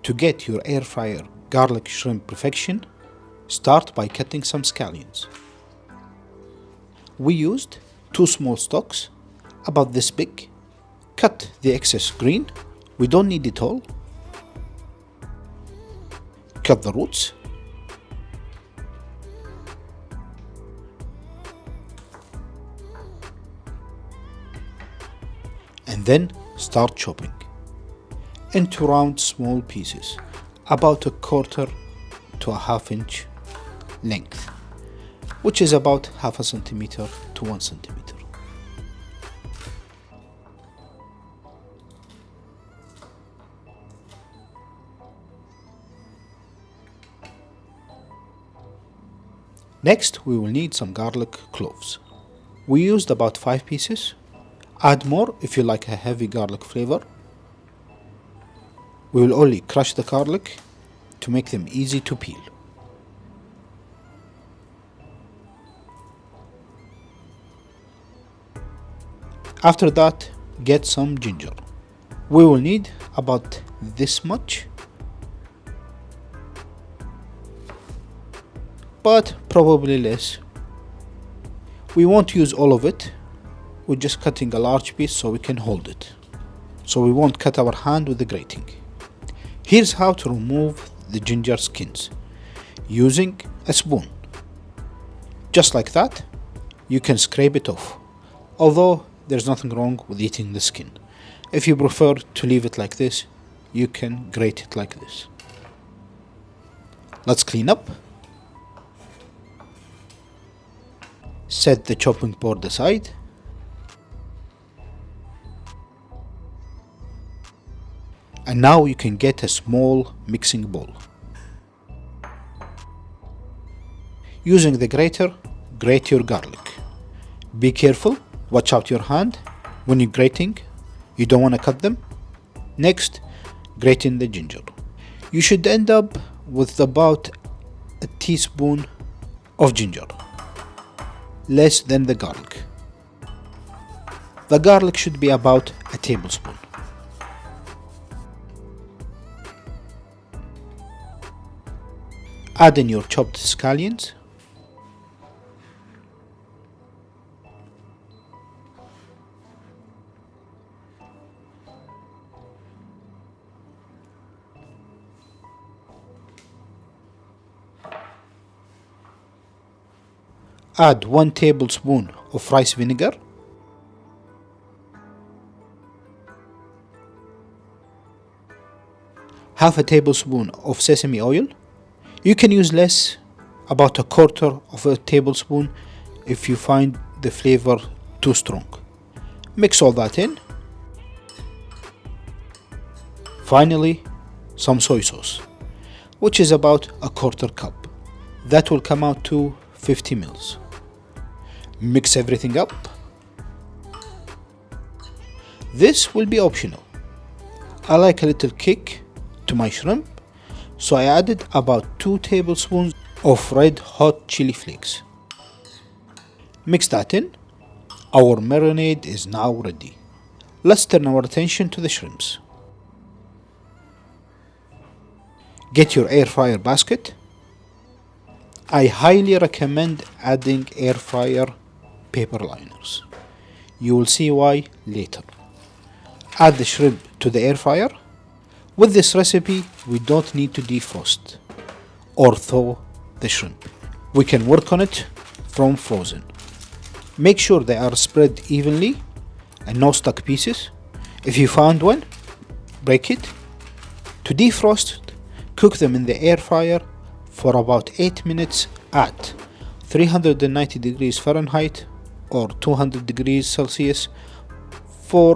To get your air fryer garlic shrimp perfection, start by cutting some scallions. We used 2 small stalks, about this big. Cut the excess green, we don't need it all. Cut the roots. And then start chopping into round small pieces, about 1/4 to 1/2 inch length, which is about 1/2 centimeter to 1 centimeter. Next, we will need some garlic cloves. We used about 5 pieces. Add more if you like a heavy garlic flavor. We will only crush the garlic to make them easy to peel. After that, get some ginger. We will need about this much, but probably less. We won't use all of it. We're just cutting a large piece so we can hold it, so we won't cut our hand with the grating. Here's how to remove the ginger skins using a spoon. Just like that, you can scrape it off, although there's nothing wrong with eating the skin. If you prefer to leave it like this, you can grate it like this. Let's clean up. Set the chopping board aside. And now you can get a small mixing bowl. Using the grater, grate your garlic. Be careful, watch out your hand when you're grating, you don't want to cut them. Next, grate in the ginger. You should end up with about a teaspoon of ginger, less than the garlic. The garlic should be about a tablespoon. Add in your chopped scallions. Add 1 tablespoon of rice vinegar. Half a tablespoon of sesame oil. You can use less, about 1/4 of a tablespoon if you find the flavor too strong. Mix all that in. Finally, some soy sauce, which is about 1/4 cup. That will come out to 50 ml. Mix everything up. This will be optional. I like a little kick to my shrimp, so I added about 2 tablespoons of red hot chili flakes. Mix that in. Our marinade is now ready. Let's turn our attention to the shrimps. Get your air fryer basket. I highly recommend adding air fryer paper liners. You will see why later. Add the shrimp to the air fryer. With this recipe, we don't need to defrost or thaw the shrimp. We can work on it from frozen. Make sure they are spread evenly and no stuck pieces. If you found one, break it. To defrost, cook them in the air fryer for about 8 minutes at 390 degrees Fahrenheit or 200 degrees Celsius for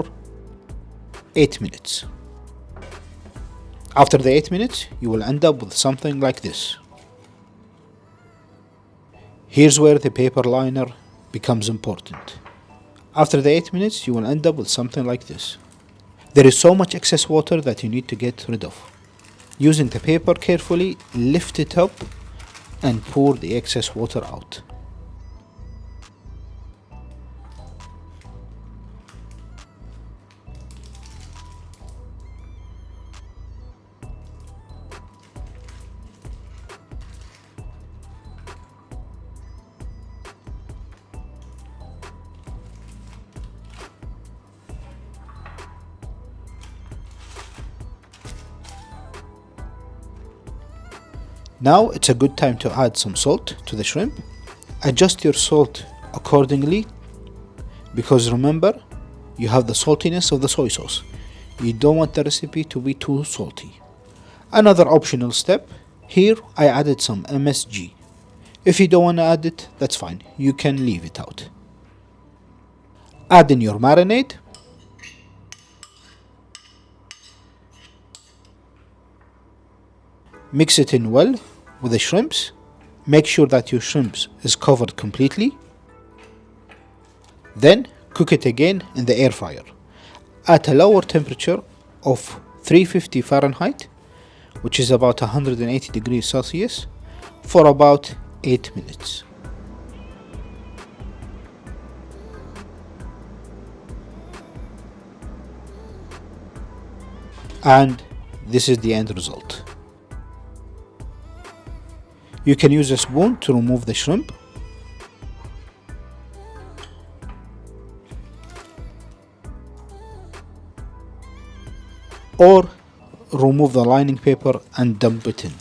8 minutes. After the 8 minutes, you will end up with something like this. Here's where the paper liner becomes important. After the 8 minutes, you will end up with something like this. There is so much excess water that you need to get rid of. Using the paper carefully, lift it up and pour the excess water out. Now it's a good time to add some salt to the shrimp. Adjust your salt accordingly, because remember, you have the saltiness of the soy sauce. You don't want the recipe to be too salty. Another optional step, here I added some MSG. If you don't want to add it, that's fine, you can leave it out. Add in your marinade. Mix it in well with the shrimps. Make sure that your shrimps is covered completely. Then cook it again in the air fryer at a lower temperature of 350 Fahrenheit, which is about 180 degrees Celsius, for about 8 minutes. And this is the end result. You can use a spoon to remove the shrimp, or remove the lining paper and dump it in.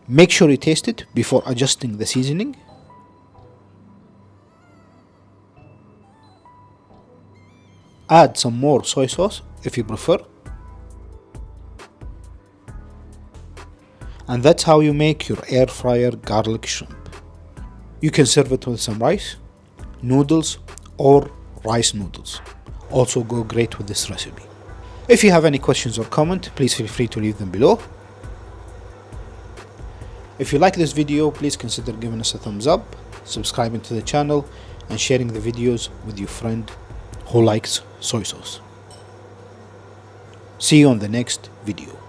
Make sure you taste it before adjusting the seasoning. Add some more soy sauce if you prefer. And that's how you make your air fryer garlic shrimp. You can serve it with some rice, noodles, or rice noodles. Also go great with this recipe. If you have any questions or comment, please feel free to leave them below. If you like this video, please consider giving us a thumbs up, subscribing to the channel, and sharing the videos with your friend who likes soy sauce. See you on the next video.